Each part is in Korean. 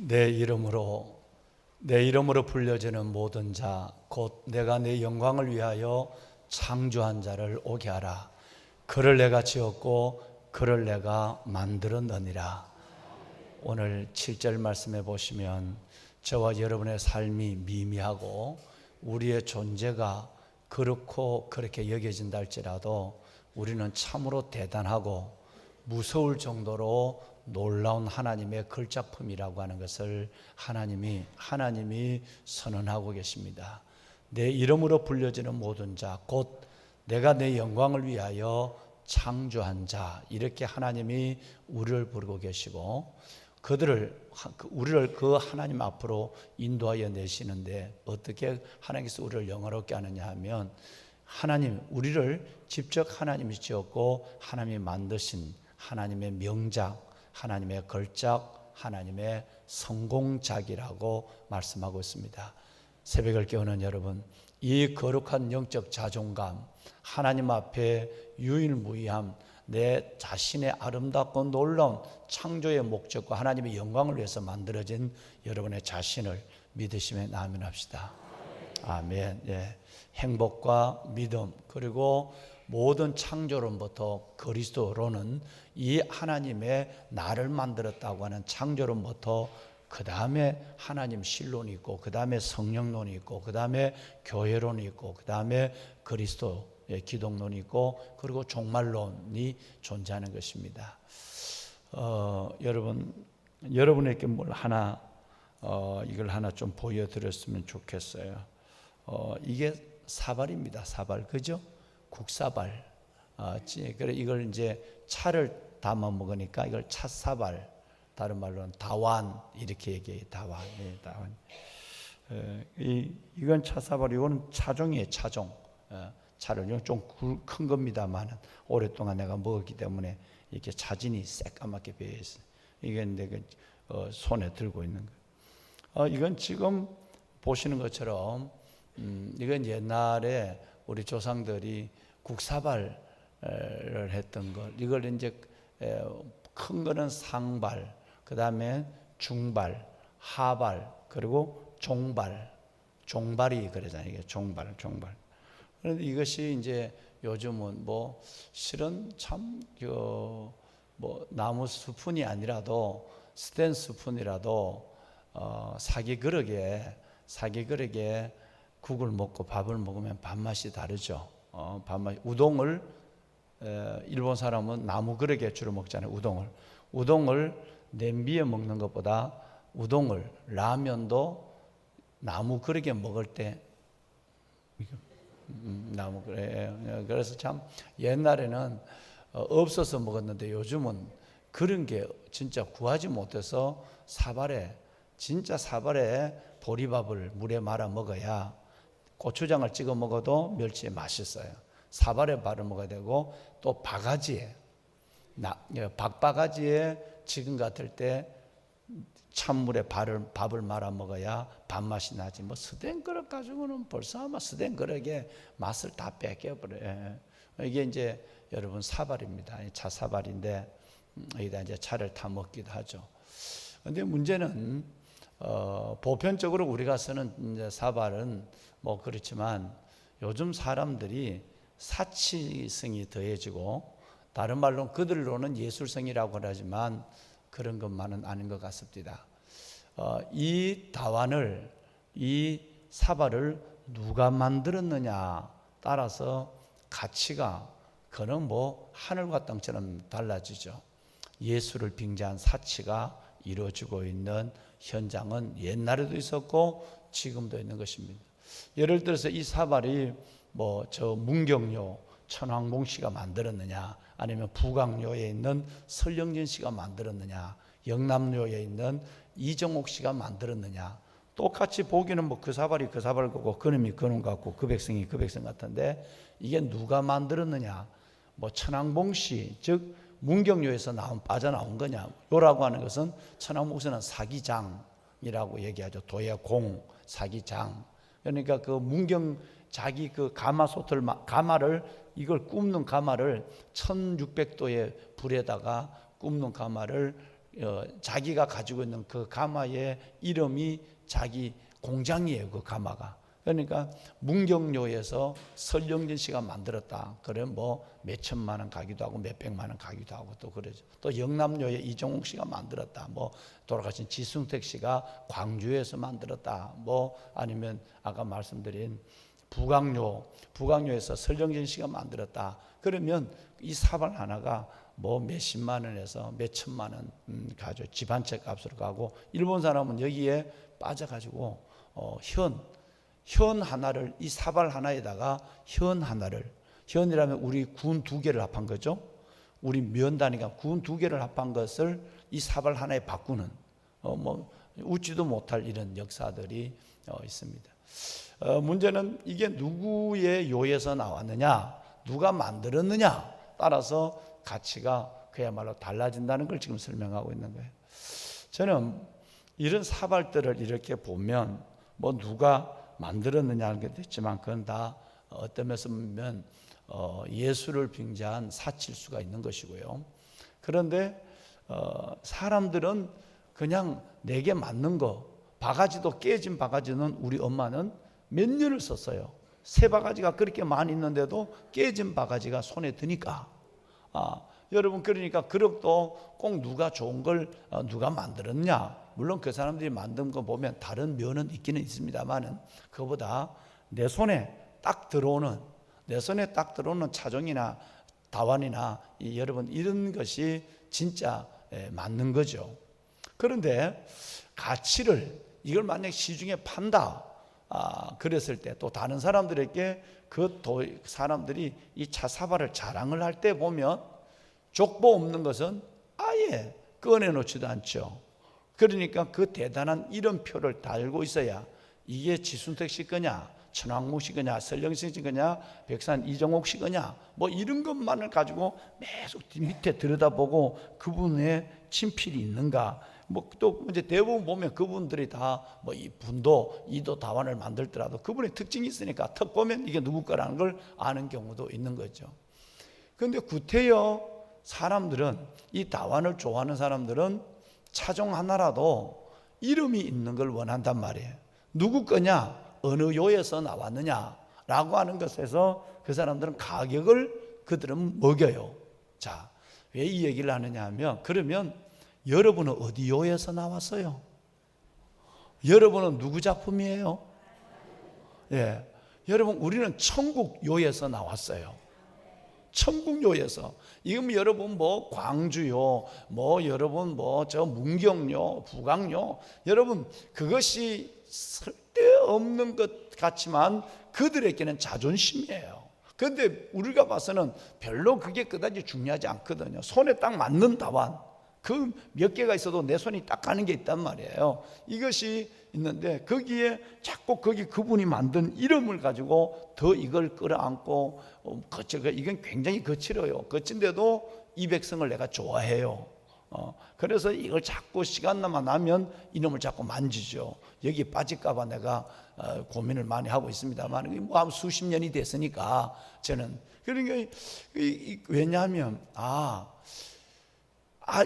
내 이름으로 불려지는 모든 자 곧 내가 내 영광을 위하여 창조한 자를 오게 하라. 그를 내가 지었고 그를 내가 만들었느니라. 오늘 7절 말씀해 보시면 저와 여러분의 삶이 미미하고 우리의 존재가 그렇고 그렇게 여겨진다 할지라도 우리는 참으로 대단하고 무서울 정도로 놀라운 하나님의 걸작품이라고 하는 것을 하나님이 선언하고 계십니다. 내 이름으로 불려지는 모든 자 곧 내가 내 영광을 위하여 창조한 자, 이렇게 하나님이 우리를 부르고 계시고 우리를 그 하나님 앞으로 인도하여 내시는데 어떻게 하나님께서 우리를 영화롭게 하느냐 하면 우리를 직접 하나님이 지었고 하나님이 만드신 하나님의 명작, 하나님의 걸작, 하나님의 성공작이라고 말씀하고 있습니다. 새벽을 깨우는 여러분, 이 거룩한 영적 자존감, 하나님 앞에 유일무이함, 내 자신의 아름답고 놀라운 창조의 목적과 하나님의 영광을 위해서 만들어진 여러분의 자신을 믿으시며 아멘합시다. 아멘. 예. 행복과 믿음 그리고 모든 창조론부터 그리스도로는 이 하나님의 나를 만들었다고 하는 창조론부터 그 다음에 하나님 신론이 있고 그 다음에 성령론이 있고 그 다음에 교회론이 있고 그 다음에 그리스도의 기독론이 있고 그리고 종말론이 존재하는 것입니다. 여러분에게 이걸 하나 좀 보여드렸으면 좋겠어요. 이게 사발입니다. 사발, 그죠? 국사발. 그래 이걸 이제 차를 담아 먹으니까 이걸 찻사발. 다른 말로는 다완 이렇게 얘기해요. 다완. 네, 다완. 이건 차사발, 이거는 차종이에요. 차종. 차를 좀 큰 겁니다만 오랫동안 내가 먹었기 때문에 이렇게 차진이 새까맣게 배어 있어요. 이건 내가 손에 들고 있는 거예요. 이건 지금 보시는 것처럼 이건 옛날에 우리 조상들이 국사발을 했던 것. 이걸 이제 큰 거는 상발, 그 다음에 중발, 하발, 그리고 종발이 그러잖아요. 이게 종발. 그런데 이것이 이제 요즘은 실은 참 나무 스푼이 아니라도 스텐 스푼이라도 사기 그릇에 국을 먹고 밥을 먹으면 밥맛이 다르죠. 우동을 일본 사람은 나무 그릇에 주로 먹잖아요. 우동을 냄비에 먹는 것보다 라면도 나무 그릇에 먹을 때 나무 그릇. 그래서 참 옛날에는 없어서 먹었는데 요즘은 그런 게 진짜 구하지 못해서 진짜 사발에 보리밥을 물에 말아 먹어야 고추장을 찍어 먹어도 멸치에 맛있어요. 사발에 발을 먹어야 되고 또 박바가지에 지금 같을 때 찬물에 밥을 말아 먹어야 밥맛이 나지. 스텐 그릇 가지고는 벌써 아마 스텐 그릇의 맛을 다 뺏겨버려요. 이게 이제 여러분 사발입니다. 차사발인데 여기다 이제 차를 타 먹기도 하죠. 그런데 문제는 보편적으로 우리가 쓰는 이제 사발은 그렇지만 요즘 사람들이 사치성이 더해지고 다른 말로는 그들로는 예술성이라고 하지만 그런 것만은 아닌 것 같습니다. 이 다완을, 이 사발을 누가 만들었느냐 따라서 가치가 그는 하늘과 땅처럼 달라지죠. 예술을 빙자한 사치가 이루어지고 있는 현장은 옛날에도 있었고 지금도 있는 것입니다. 예를 들어서 이 사발이 저 문경요 천황봉 씨가 만들었느냐, 아니면 부강요에 있는 설영진 씨가 만들었느냐, 영남요에 있는 이정옥 씨가 만들었느냐, 똑같이 보기는 그 사발이 그 사발 같고 그놈이 그놈 같고 그 백성이 그 백성 같은데 이게 누가 만들었느냐, 천황봉 씨, 즉 문경요에서 빠져나온 거냐. 요라고 하는 것은 천황봉 씨는 사기장이라고 얘기하죠. 도예공 사기장. 그러니까 그 문경 자기 그 가마를 이걸 굽는 가마를 1600도의 불에다가 굽는 가마를 자기가 가지고 있는 그 가마의 이름이 자기 공장이에요. 그 가마가. 그러니까 문경료에서 설영진 씨가 만들었다. 그래 뭐 몇천만 원 가기도 하고 몇백만 원 가기도 하고 또 그러죠. 또 영남료에 이종욱 씨가 만들었다. 뭐 돌아가신 지승택 씨가 광주에서 만들었다. 뭐 아니면 아까 말씀드린 부강료에서 설영진 씨가 만들었다. 그러면 이 사발 하나가 뭐 몇십만 원에서 몇천만 원 가죠. 집 한 채 값으로 가고, 일본 사람은 여기에 빠져가지고 현 하나를, 이 사발 하나에다가 현 하나를, 현이라면 우리 군 2개를 합한 거죠. 우리 면단위가 군 2개를 합한 것을 이 사발 하나에 바꾸는 뭐 웃지도 못할 이런 역사들이 있습니다. 문제는 이게 누구의 요에서 나왔느냐, 누가 만들었느냐 따라서 가치가 그야말로 달라진다는 걸 지금 설명하고 있는 거예요. 저는 이런 사발들을 이렇게 보면 뭐 누가 만들었느냐는 것도 있지만 그건 다 어떤 면에서 보면 예술을 빙자한 사치일 있는 것이고요. 그런데 사람들은 그냥 내게 맞는 거, 바가지도 깨진 바가지는 우리 엄마는 몇 년을 썼어요. 새 바가지가 그렇게 많이 있는데도 깨진 바가지가 손에 드니까. 여러분, 그러니까 그릇도 꼭 누가 좋은 걸 누가 만들었냐, 물론 그 사람들이 만든 거 보면 다른 면은 있기는 있습니다만은 그보다 내 손에 딱 들어오는 차종이나 다완이나 여러분 이런 것이 진짜 맞는 거죠. 그런데 가치를 이걸 만약 시중에 판다 그랬을 때 또 다른 사람들에게 사람들이 이 차사발을 자랑을 할 때 보면 족보 없는 것은 아예 꺼내놓지도 않죠. 그러니까 그 대단한 이름표를 달고 있어야 이게 지순택 씨 거냐, 천왕무 씨 거냐, 설영신 씨 거냐, 백산 이정옥 씨 거냐, 뭐 이런 것만을 가지고 계속 밑에 들여다보고 그분의 친필이 있는가. 뭐 또 이제 대부분 보면 그분들이 다 뭐 이 분도 이도 다완을 만들더라도 그분의 특징이 있으니까 턱 보면 이게 누구 거라는 걸 아는 경우도 있는 거죠. 그런데 구태여 사람들은, 이 다완을 좋아하는 사람들은 차종 하나라도 이름이 있는 걸 원한단 말이에요. 누구 거냐, 어느 요에서 나왔느냐 라고 하는 것에서 그 사람들은 가격을 그들은 먹여요. 자, 왜 이 얘기를 하느냐 하면, 그러면 여러분은 어디 요에서 나왔어요? 여러분은 누구 작품이에요? 예, 여러분 우리는 천국 요에서 나왔어요. 천국요에서. 이건 여러분 뭐 광주요, 뭐 여러분 뭐 저 문경요, 부강요, 여러분 그것이 쓸데없는 것 같지만 그들에게는 자존심이에요. 그런데 우리가 봐서는 별로 그게 그다지 중요하지 않거든요. 손에 딱 맞는 다완, 그 몇 개가 있어도 내 손이 딱 가는 게 있단 말이에요. 이것이 있는데 거기에 자꾸 그분이 만든 이름을 가지고 더 이걸 끌어안고 이건 굉장히 거칠어요. 거친데도 이 백성을 내가 좋아해요. 그래서 이걸 자꾸 시간만 나면 이놈을 자꾸 만지죠. 여기 빠질까봐 내가 고민을 많이 하고 있습니다만 뭐 수십 년이 됐으니까 저는. 그러니까 왜냐하면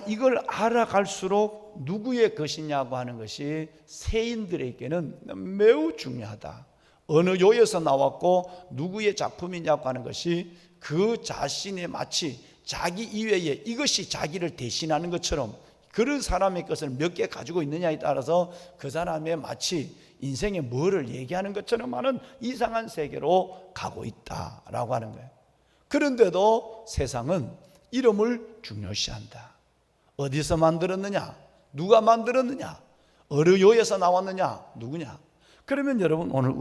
이걸 알아갈수록 누구의 것이냐고 하는 것이 세인들에게는 매우 중요하다. 어느 요에서 나왔고 누구의 작품이냐고 하는 것이 그 자신의 마치 자기 이외에 이것이 자기를 대신하는 것처럼 그런 사람의 것을 몇 개 가지고 있느냐에 따라서 그 사람의 마치 인생에 뭐를 얘기하는 것처럼 하는 이상한 세계로 가고 있다라고 하는 거예요. 그런데도 세상은 이름을 중요시한다. 어디서 만들었느냐, 누가 만들었느냐, 어느 요에서 나왔느냐, 누구냐. 그러면 여러분 오늘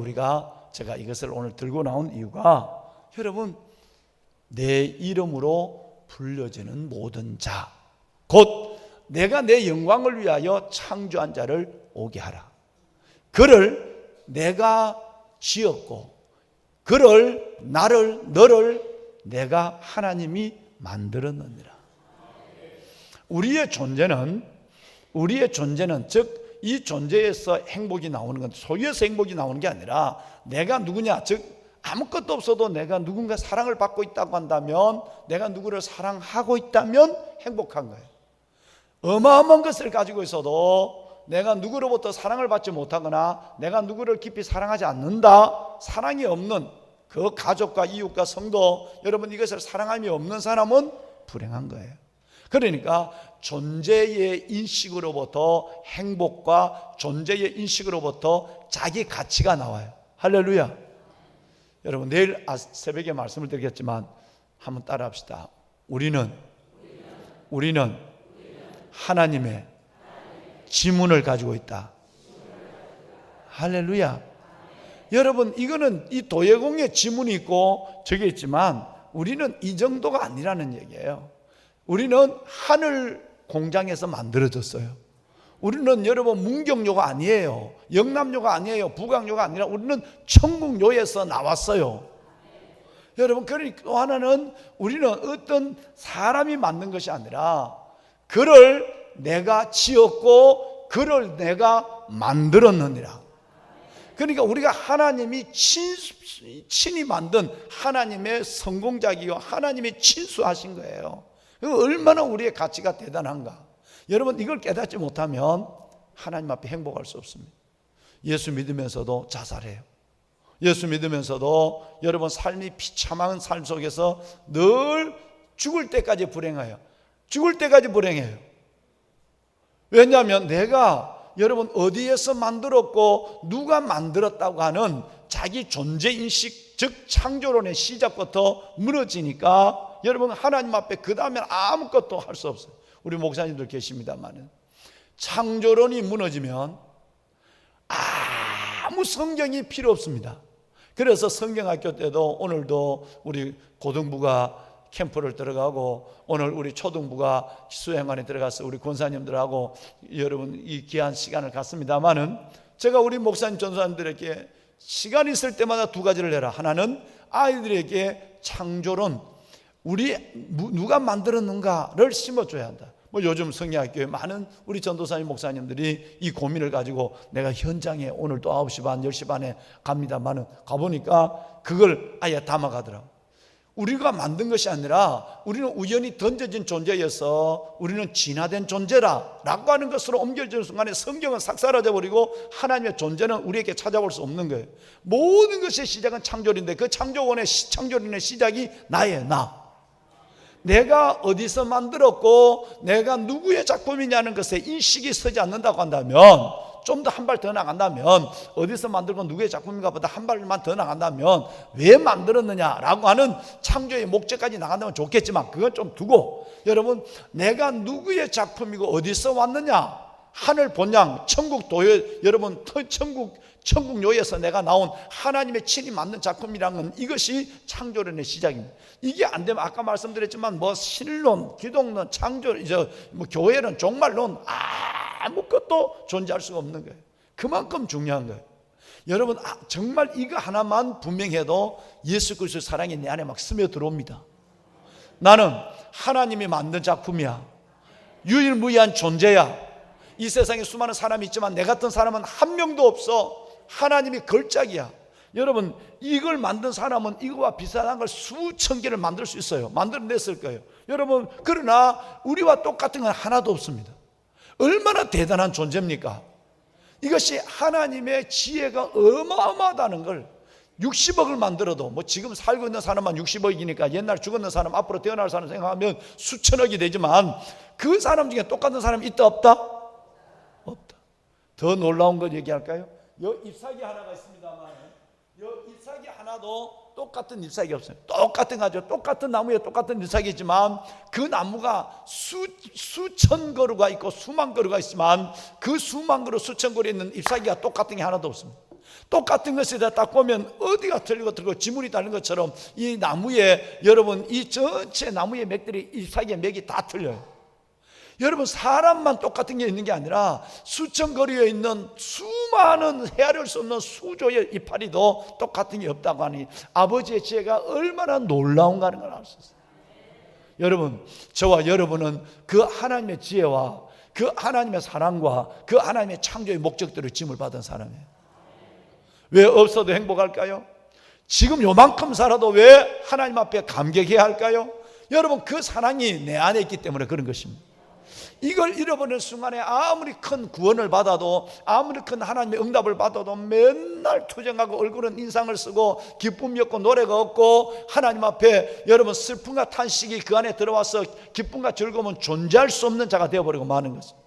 제가 이것을 오늘 들고 나온 이유가, 여러분 내 이름으로 불려지는 모든 자, 곧 내가 내 영광을 위하여 창조한 자를 오게 하라. 그를 내가 지었고 그를 너를 내가 하나님이 만들었느니라. 우리의 존재는 즉 이 존재에서 행복이 나오는 건 소유에서 행복이 나오는 게 아니라 내가 누구냐, 즉 아무것도 없어도 내가 누군가 사랑을 받고 있다고 한다면, 내가 누구를 사랑하고 있다면 행복한 거예요. 어마어마한 것을 가지고 있어도 내가 누구로부터 사랑을 받지 못하거나 내가 누구를 깊이 사랑하지 않는다, 사랑이 없는 그 가족과 이웃과 성도, 여러분 이것을 사랑함이 없는 사람은 불행한 거예요. 그러니까 존재의 인식으로부터 행복과 존재의 인식으로부터 자기 가치가 나와요. 할렐루야. 여러분 내일 새벽에 말씀을 드리겠지만 한번 따라 합시다. 우리는 하나님의 지문을 가지고 있다. 할렐루야. 여러분 이거는 이 도예공의 지문이 있고 저게 있지만 우리는 이 정도가 아니라는 얘기예요. 우리는 하늘 공장에서 만들어졌어요. 우리는 여러분 문경요가 아니에요. 영남요가 아니에요. 북왕요가 아니라 우리는 천국요에서 나왔어요. 여러분 그러니까 또 하나는 우리는 어떤 사람이 만든 것이 아니라 그를 내가 지었고 그를 내가 만들었느니라. 그러니까 우리가 하나님이 친히 만든 하나님의 성공작이요 하나님이 친수하신 거예요. 얼마나 우리의 가치가 대단한가. 여러분 이걸 깨닫지 못하면 하나님 앞에 행복할 수 없습니다. 예수 믿으면서도 자살해요. 예수 믿으면서도 여러분 삶이 비참한 삶 속에서 늘 죽을 때까지 불행해요. 죽을 때까지 불행해요. 왜냐하면 내가 여러분 어디에서 만들었고 누가 만들었다고 하는 자기 존재인식, 즉 창조론의 시작부터 무너지니까 여러분 하나님 앞에 그 다음엔 아무것도 할 수 없어요. 우리 목사님들 계십니다만은 창조론이 무너지면 아무 성경이 필요 없습니다. 그래서 성경학교 때도 오늘도 우리 고등부가 캠프를 들어가고 오늘 우리 초등부가 수행관에 들어가서 우리 권사님들하고 여러분 이 귀한 시간을 갖습니다만은 제가 우리 목사님 전사님들에게 시간 있을 때마다 두 가지를 해라. 하나는 아이들에게 창조론, 우리 누가 만들었는가를 심어줘야 한다. 뭐 요즘 성리학교에 많은 우리 전도사님 목사님들이 이 고민을 가지고 내가 현장에 오늘 또 9시 반 10시 반에 갑니다만은 가보니까 그걸 아예 담아가더라고. 우리가 만든 것이 아니라 우리는 우연히 던져진 존재여서 우리는 진화된 존재라 라고 하는 것으로 옮겨지는 순간에 성경은 싹 사라져 버리고 하나님의 존재는 우리에게 찾아볼 수 없는 거예요. 모든 것의 시작은 창조인데 그 창조론의 시작이 나예요. 내가 어디서 만들었고 내가 누구의 작품이냐는 것에 인식이 서지 않는다고 한다면, 좀 더 한 발 더 나간다면, 어디서 만들고 누구의 작품인가 보다 한 발만 더 나간다면 왜 만들었느냐라고 하는 창조의 목적까지 나간다면 좋겠지만 그건 좀 두고, 여러분 내가 누구의 작품이고 어디서 왔느냐, 하늘 본향 천국 도요, 여러분 천국요에서 내가 나온 하나님의 친히 만든 작품이라는 건 이것이 창조론의 시작입니다. 이게 안 되면 아까 말씀드렸지만 뭐 신론, 기독론, 창조, 뭐 교회론, 종말론 아무것도 존재할 수가 없는 거예요. 그만큼 중요한 거예요. 여러분 정말 이거 하나만 분명해도 예수 그리스도의 사랑이 내 안에 막 스며들어옵니다. 나는 하나님이 만든 작품이야. 유일무이한 존재야. 이 세상에 수많은 사람이 있지만 내 같은 사람은 한 명도 없어. 하나님이 걸작이야. 여러분 이걸 만든 사람은 이거와 비슷한 걸 수천 개를 만들 수 있어요. 만들어냈을 거예요. 여러분 그러나 우리와 똑같은 건 하나도 없습니다. 얼마나 대단한 존재입니까? 이것이 하나님의 지혜가 어마어마하다는 걸, 60억을 만들어도 뭐 지금 살고 있는 사람만 60억이니까 옛날 죽었는 사람, 앞으로 태어날 사람 생각하면 수천억이 되지만 그 사람 중에 똑같은 사람이 있다 없다? 없다. 더 놀라운 걸 얘기할까요? 여 잎사귀 하나가 있습니다만 여 잎사귀 하나도 똑같은 잎사귀 없어요. 똑같은 가죠. 똑같은 나무에 똑같은 잎사귀지만 그 나무가 수천 그루가 있고 수만 그루가 있지만 그 수만 그루 수천 그루에 있는 잎사귀가 똑같은 게 하나도 없습니다. 똑같은 것에 딱 보면 어디가 틀리고 지문이 다른 것처럼 이 나무에, 여러분 이 전체 나무의 맥들이 잎사귀의 맥이 다 틀려요. 여러분 사람만 똑같은 게 있는 게 아니라 수천 거리에 있는 수많은 헤아릴 수 없는 수조의 이파리도 똑같은 게 없다고 하니 아버지의 지혜가 얼마나 놀라운가 하는 걸 알 수 있어요. 여러분 저와 여러분은 그 하나님의 지혜와 그 하나님의 사랑과 그 하나님의 창조의 목적들을 짐을 받은 사람이에요. 왜 없어도 행복할까요? 지금 요만큼 살아도 왜 하나님 앞에 감격해야 할까요? 여러분 그 사랑이 내 안에 있기 때문에 그런 것입니다. 이걸 잃어버리는 순간에 아무리 큰 구원을 받아도, 아무리 큰 하나님의 응답을 받아도 맨날 투정하고 얼굴은 인상을 쓰고 기쁨이 없고 노래가 없고 하나님 앞에 여러분 슬픔과 탄식이 그 안에 들어와서 기쁨과 즐거움은 존재할 수 없는 자가 되어버리고 마는 것입니다.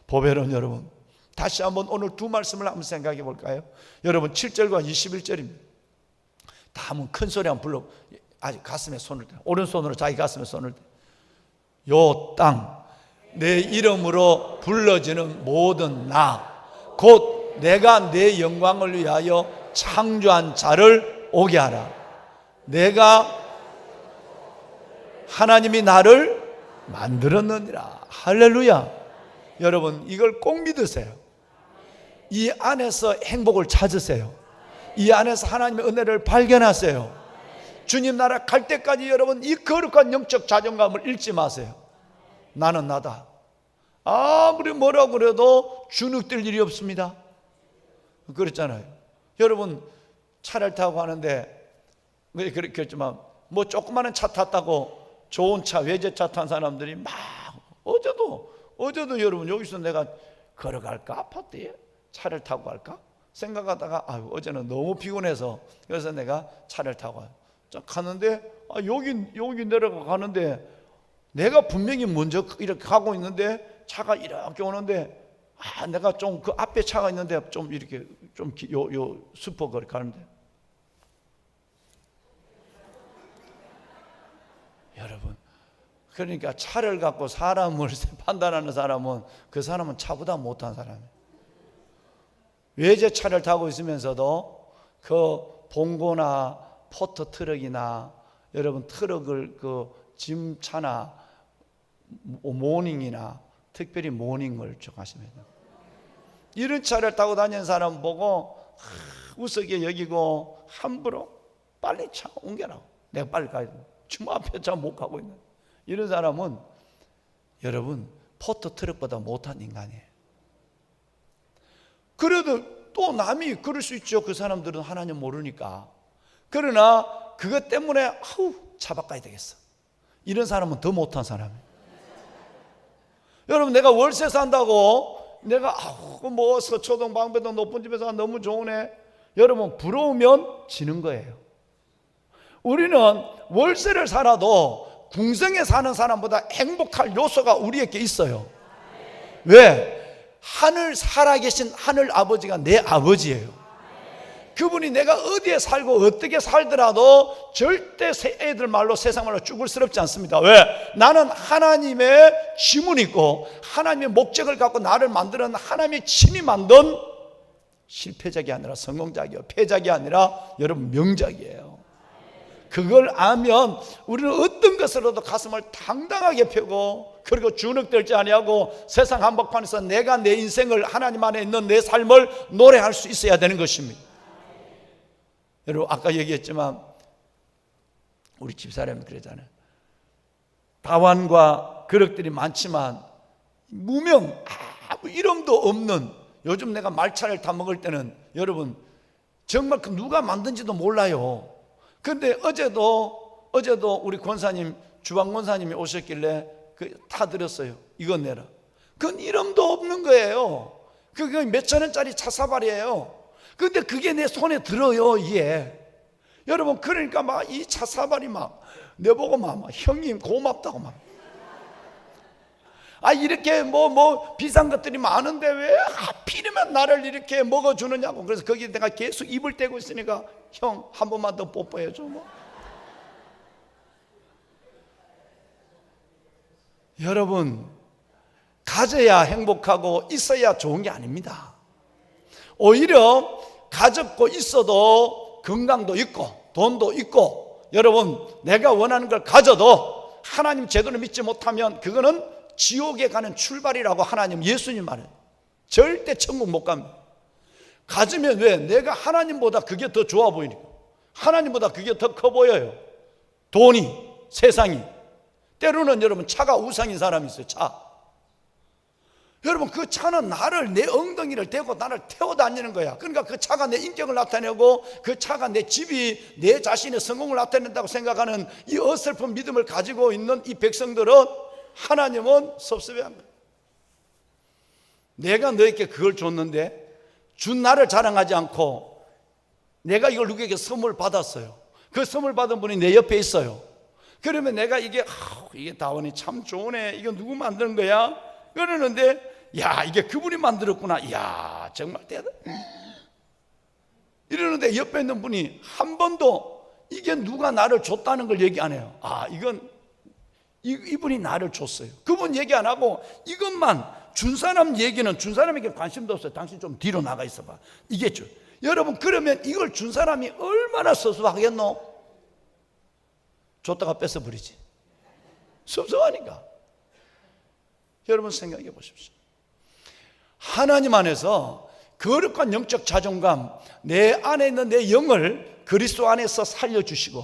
보배는 여러분, 다시 한번 오늘 두 말씀을 한번 생각해 볼까요? 여러분 7절과 21절입니다. 다 한번 큰 소리 한번 불러. 아직 가슴에 손을 대, 오른손으로 자기 가슴에 손을 대. 요 땅 내 이름으로 불러지는 모든 나, 곧 내가 내 영광을 위하여 창조한 자를 오게 하라. 내가 하나님이 나를 만들었느니라. 할렐루야. 여러분 이걸 꼭 믿으세요. 이 안에서 행복을 찾으세요. 이 안에서 하나님의 은혜를 발견하세요. 주님 나라 갈 때까지 여러분 이 거룩한 영적 자존감을 잃지 마세요. 나는 나다. 아무리 뭐라고 그래도 주눅들 일이 없습니다. 그렇잖아요. 여러분 차를 타고 가는데 그렇겠지만 뭐 조그마한 차 탔다고 좋은 차, 외제차 탄 사람들이 막 어제도 여러분 여기서 내가 걸어갈까 아파트에 차를 타고 갈까 생각하다가 어제는 너무 피곤해서 그래서 내가 차를 타고 가는데 여기 내려가 가는데 내가 분명히 먼저 이렇게 가고 있는데 차가 이렇게 오는데 내가 좀 그 앞에 차가 있는데 좀 이렇게 좀 요 슈퍼 거리 가는데 여러분 그러니까 차를 갖고 사람을 판단하는 사람은 그 사람은 차보다 못한 사람이에요. 외제차를 타고 있으면서도 그 봉고나 포터 트럭이나 여러분 트럭을 그 짐차나 모닝이나 특별히 모닝을 좋아하시면 이런 차를 타고 다니는 사람 보고 우습게 여기고 함부로 빨리 차 옮겨라. 내가 빨리 가야 돼. 지금 앞에 차 못 가고 있는 이런 사람은 여러분 포터 트럭보다 못한 인간이에요. 그래도 또 남이 그럴 수 있죠. 그 사람들은 하나님 모르니까. 그러나 그것 때문에 차 바꿔야 되겠어. 이런 사람은 더 못한 사람이에요. 여러분 내가 월세 산다고 내가 뭐 서초동 방배동 높은 집에서 너무 좋으네. 여러분 부러우면 지는 거예요. 우리는 월세를 살아도 궁성에 사는 사람보다 행복할 요소가 우리에게 있어요. 왜? 하늘 살아계신 하늘 아버지가 내 아버지예요. 그분이 내가 어디에 살고 어떻게 살더라도 절대 애들 말로 세상 말로 쭈글스럽지 않습니다. 왜? 나는 하나님의 지문이 있고 하나님의 목적을 갖고 나를 만드는 하나님의 친히 만든 실패작이 아니라 성공작이에요. 패작이 아니라 여러분 명작이에요. 그걸 아면 우리는 어떤 것으로도 가슴을 당당하게 펴고 그리고 주눅들지 아니하고 세상 한복판에서 내가 내 인생을 하나님 안에 있는 내 삶을 노래할 수 있어야 되는 것입니다. 여러분 아까 얘기했지만 우리 집사람이 그러잖아요. 다완과 그릇들이 많지만 무명 아무 이름도 없는 요즘 내가 말차를 타 먹을 때는 여러분 정말 그 누가 만든지도 몰라요. 그런데 어제도 우리 권사님 주방 권사님이 오셨길래 타드렸어요. 이거 내라. 그건 이름도 없는 거예요. 그게 몇천 원짜리 차사발이에요. 근데 그게 내 손에 들어요, 이게. 여러분, 그러니까 막 이 차사발이 막 내보고 막 형님 고맙다고 막. 이렇게 뭐 비싼 것들이 많은데 왜 하필이면 나를 이렇게 먹어주느냐고. 그래서 거기에 내가 계속 입을 떼고 있으니까 형 한 번만 더 뽀뽀해줘 뭐. 여러분, 가져야 행복하고 있어야 좋은 게 아닙니다. 오히려 가졌고 있어도 건강도 있고 돈도 있고 여러분 내가 원하는 걸 가져도 하나님 제대로 믿지 못하면 그거는 지옥에 가는 출발이라고 하나님 예수님 말해요. 절대 천국 못 갑니다. 가지면 왜? 내가 하나님보다 그게 더 좋아 보이니까. 하나님보다 그게 더 커 보여요. 돈이, 세상이. 때로는 여러분 차가 우상인 사람이 있어요. 차. 여러분 그 차는 나를 내 엉덩이를 대고 나를 태워 다니는 거야. 그러니까 그 차가 내 인격을 나타내고 그 차가 내 집이 내 자신의 성공을 나타낸다고 생각하는 이 어설픈 믿음을 가지고 있는 이 백성들은 하나님은 섭섭해한 거예요. 내가 너에게 그걸 줬는데 준 나를 자랑하지 않고 내가 이걸 누구에게 선물 받았어요. 그 선물 받은 분이 내 옆에 있어요. 그러면 내가 이게 다원이 참 좋으네, 이거 누구 만드는 거야? 그러는데 야, 이게 그분이 만들었구나, 야 정말 대단. 이러는데 옆에 있는 분이 한 번도 이게 누가 나를 줬다는 걸 얘기 안 해요. 이건 이분이 나를 줬어요. 그분 얘기 안 하고 이것만 준 사람 얘기는 준 사람에게 관심도 없어요. 당신 좀 뒤로 나가 있어봐. 이게 여러분, 그러면 이걸 준 사람이 얼마나 섭섭하겠노? 줬다가 뺏어버리지. 섭섭하니까. 여러분 생각해 보십시오. 하나님 안에서 거룩한 영적 자존감, 내 안에 있는 내 영을 그리스도 안에서 살려주시고,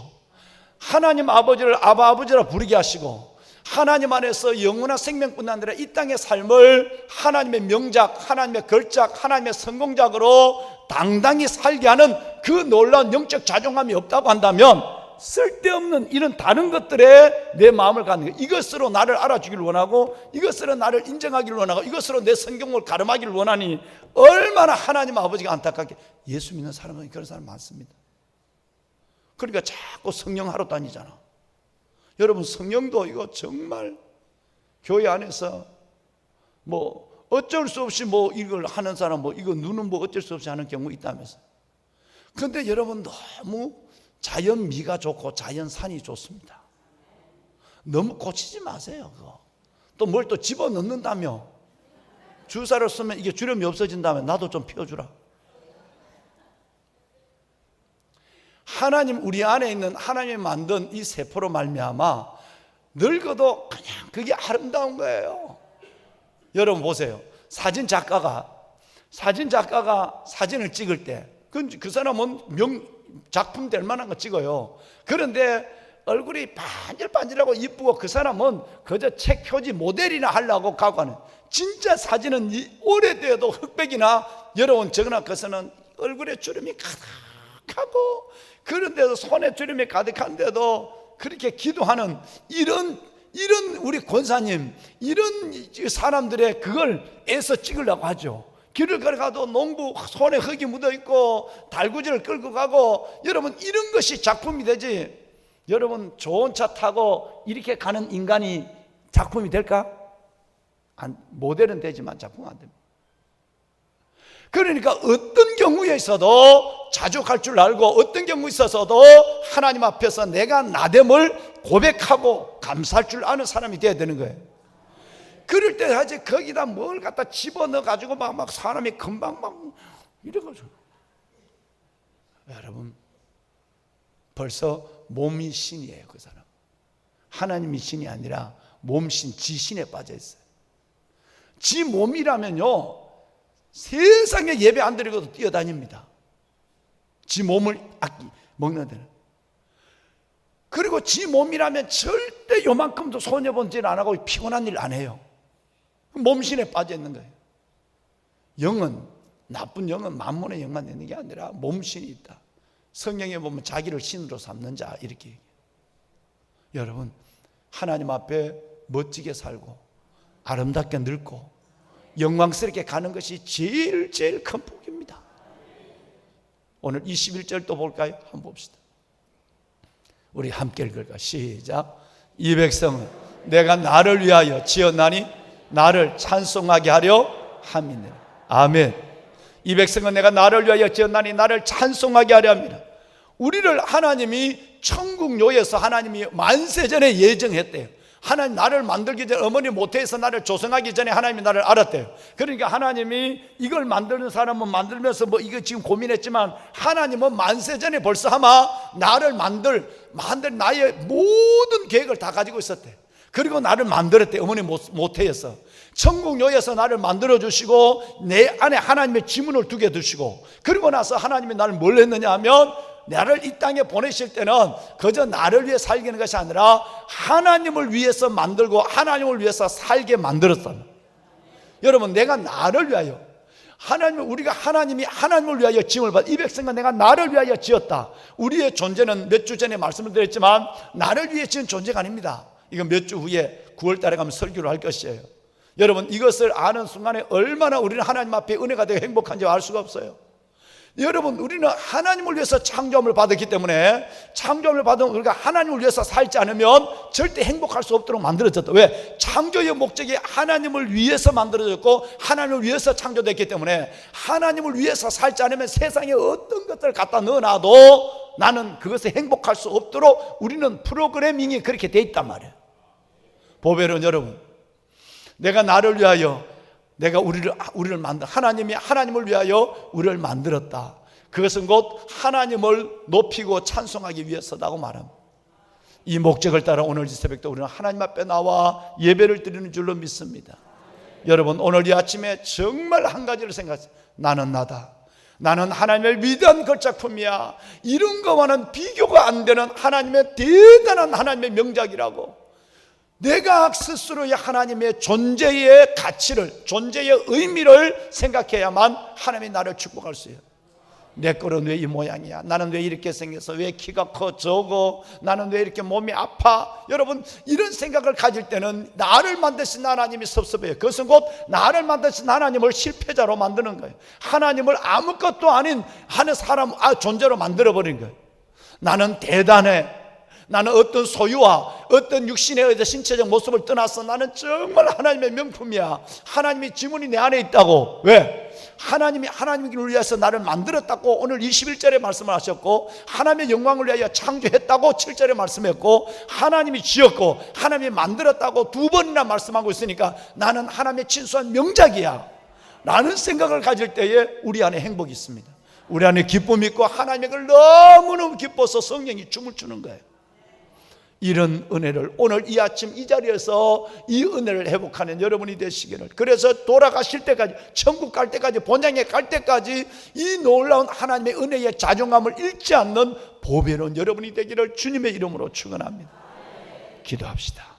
하나님 아버지를 아버지라 부르게 하시고, 하나님 안에서 영원한 생명뿐 아니라 이 땅의 삶을 하나님의 명작, 하나님의 걸작, 하나님의 성공작으로 당당히 살게 하는 그 놀라운 영적 자존감이 없다고 한다면, 쓸데없는 이런 다른 것들에 내 마음을 갖는 거예요. 이것으로 나를 알아주기를 원하고, 이것으로 나를 인정하기를 원하고, 이것으로 내 성경을 가름하기를 원하니 얼마나 하나님 아버지가 안타깝게. 예수 믿는 사람은 그런 사람 많습니다. 그러니까 자꾸 성령 하러 다니잖아. 여러분, 성령도 이거 정말 교회 안에서 뭐 어쩔 수 없이 뭐 이걸 하는 사람, 뭐 이거 누는 뭐 어쩔 수 없이 하는 경우 있다면서. 그런데 여러분, 너무 자연 미가 좋고 자연 산이 좋습니다. 너무 고치지 마세요. 그거 또 뭘 또 집어넣는다며, 주사를 쓰면 이게 주름이 없어진다면 나도 좀 피워주라. 하나님, 우리 안에 있는 하나님이 만든 이 세포로 말미암아 늙어도 그냥 그게 아름다운 거예요. 여러분 보세요. 사진 작가가 사진을 찍을 때 그 사람은 작품 될 만한 거 찍어요. 그런데 얼굴이 반질반질하고 이쁘고 그 사람은 그저 책 표지 모델이나 하려고 가고 하는, 진짜 사진은 오래돼도 흑백이나 여러분 저거나 그것은 얼굴에 주름이 가득하고, 그런데도 손에 주름이 가득한데도 그렇게 기도하는 이런 우리 권사님, 이런 사람들의 그걸 애써 찍으려고 하죠. 길을 걸어가도 농부 손에 흙이 묻어있고 달구지를 끌고 가고, 여러분 이런 것이 작품이 되지. 여러분, 좋은 차 타고 이렇게 가는 인간이 작품이 될까? 모델은 되지만 작품은 안 됩니다. 그러니까 어떤 경우에 있어도 자족할 줄 알고, 어떤 경우에 있어서도 하나님 앞에서 내가 나됨을 고백하고 감사할 줄 아는 사람이 되어야 되는 거예요. 그럴 때 하지 거기다 뭘 갖다 집어넣어 가지고 막 사람이 금방 막 이래가지고, 여러분 벌써 몸이 신이에요. 그 사람 하나님이 신이 아니라 몸신, 지신에 빠져 있어요. 지 몸이라면요 세상에 예배 안 드리고도 뛰어다닙니다. 지 몸을 먹는 데는. 그리고 지 몸이라면 절대 요만큼도 손해본 일 안 하고 피곤한 일 안 해요. 몸신에 빠져 있는 거예요. 영은, 나쁜 영은 만몬의 영만 있는 게 아니라 몸신이 있다. 성경에 보면 자기를 신으로 삼는 자 이렇게 얘기해요. 여러분, 하나님 앞에 멋지게 살고 아름답게 늙고 영광스럽게 가는 것이 제일 큰 복입니다. 오늘 21절 또 볼까요? 한번 봅시다. 우리 함께 읽을까? 시작. 이 백성은 내가 나를 위하여 지었나니 나를 찬송하게 하려 함이니라. 아멘. 이 백성은 내가 나를 위하여 지었나니 나를 찬송하게 하려 합니다. 우리를 하나님이 천국요에서 하나님이 만세전에 예정했대요. 하나님 나를 만들기 전에, 어머니 모태에서 나를 조성하기 전에 하나님이 나를 알았대요. 그러니까 하나님이 이걸 만드는 사람은 만들면서 뭐 이거 지금 고민했지만, 하나님은 만세전에 벌써 아마 나를 만들 나의 모든 계획을 다 가지고 있었대. 그리고 나를 만들었대. 어머니 모태에서 천국요에서 나를 만들어주시고 내 안에 하나님의 지문을 두게 두시고, 그리고 나서 하나님이 나를 뭘 했느냐 하면, 나를 이 땅에 보내실 때는 그저 나를 위해 살기는 것이 아니라 하나님을 위해서 만들고 하나님을 위해서 살게 만들었다. 여러분, 내가 나를 위하여, 우리가 하나님이 하나님을 위하여 지음을 받아. 이 백성은 내가 나를 위하여 지었다. 우리의 존재는 몇 주 전에 말씀을 드렸지만 나를 위해 지은 존재가 아닙니다. 이건 몇 주 후에 9월 달에 가면 설교를 할 것이에요. 여러분, 이것을 아는 순간에 얼마나 우리는 하나님 앞에 은혜가 되고 행복한지 알 수가 없어요. 여러분, 우리는 하나님을 위해서 창조함을 받았기 때문에 창조함을 받은 우리가 하나님을 위해서 살지 않으면 절대 행복할 수 없도록 만들어졌다. 왜? 창조의 목적이 하나님을 위해서 만들어졌고 하나님을 위해서 창조됐기 때문에 하나님을 위해서 살지 않으면 세상에 어떤 것들을 갖다 넣어놔도 나는 그것에 행복할 수 없도록 우리는 프로그래밍이 그렇게 돼 있단 말이에요. 보배는 여러분, 내가 나를 위하여 내가 우리를 만들, 하나님이 하나님을 위하여 우리를 만들었다. 그것은 곧 하나님을 높이고 찬송하기 위해서다고 말합니다. 이 목적을 따라 오늘 이 새벽도 우리는 하나님 앞에 나와 예배를 드리는 줄로 믿습니다. 여러분, 오늘 이 아침에 정말 한 가지를 생각하세요. 나는 나다. 나는 하나님의 위대한 걸작품이야. 이런 것과는 비교가 안 되는 하나님의 대단한 하나님의 명작이라고. 내가 스스로의 하나님의 존재의 가치를, 존재의 의미를 생각해야만 하나님이 나를 축복할 수 있어요. 내 거는 왜 이 모양이야? 나는 왜 이렇게 생겨서? 왜 키가 커 적어? 나는 왜 이렇게 몸이 아파? 여러분, 이런 생각을 가질 때는 나를 만드신 하나님이 섭섭해요. 그것은 곧 나를 만드신 하나님을 실패자로 만드는 거예요. 하나님을 아무것도 아닌 하는 사람, 존재로 만들어버린 거예요. 나는 대단해. 나는 어떤 소유와 어떤 육신의 의자 신체적 모습을 떠나서 나는 정말 하나님의 명품이야. 하나님의 지문이 내 안에 있다고. 왜? 하나님을 위해서 나를 만들었다고 오늘 21절에 말씀을 하셨고, 하나님의 영광을 위하여 창조했다고 7절에 말씀했고, 하나님이 지었고 하나님이 만들었다고 2번이나 말씀하고 있으니까 나는 하나님의 친수한 명작이야 라는 생각을 가질 때에 우리 안에 행복이 있습니다. 우리 안에 기쁨이 있고 하나님의 걸 너무너무 기뻐서 성령이 춤을 추는 거예요. 이런 은혜를 오늘 이 아침 이 자리에서 이 은혜를 회복하는 여러분이 되시기를, 그래서 돌아가실 때까지, 천국 갈 때까지, 본향에 갈 때까지 이 놀라운 하나님의 은혜의 자존감을 잃지 않는 보배로운 여러분이 되기를 주님의 이름으로 축원합니다. 기도합시다.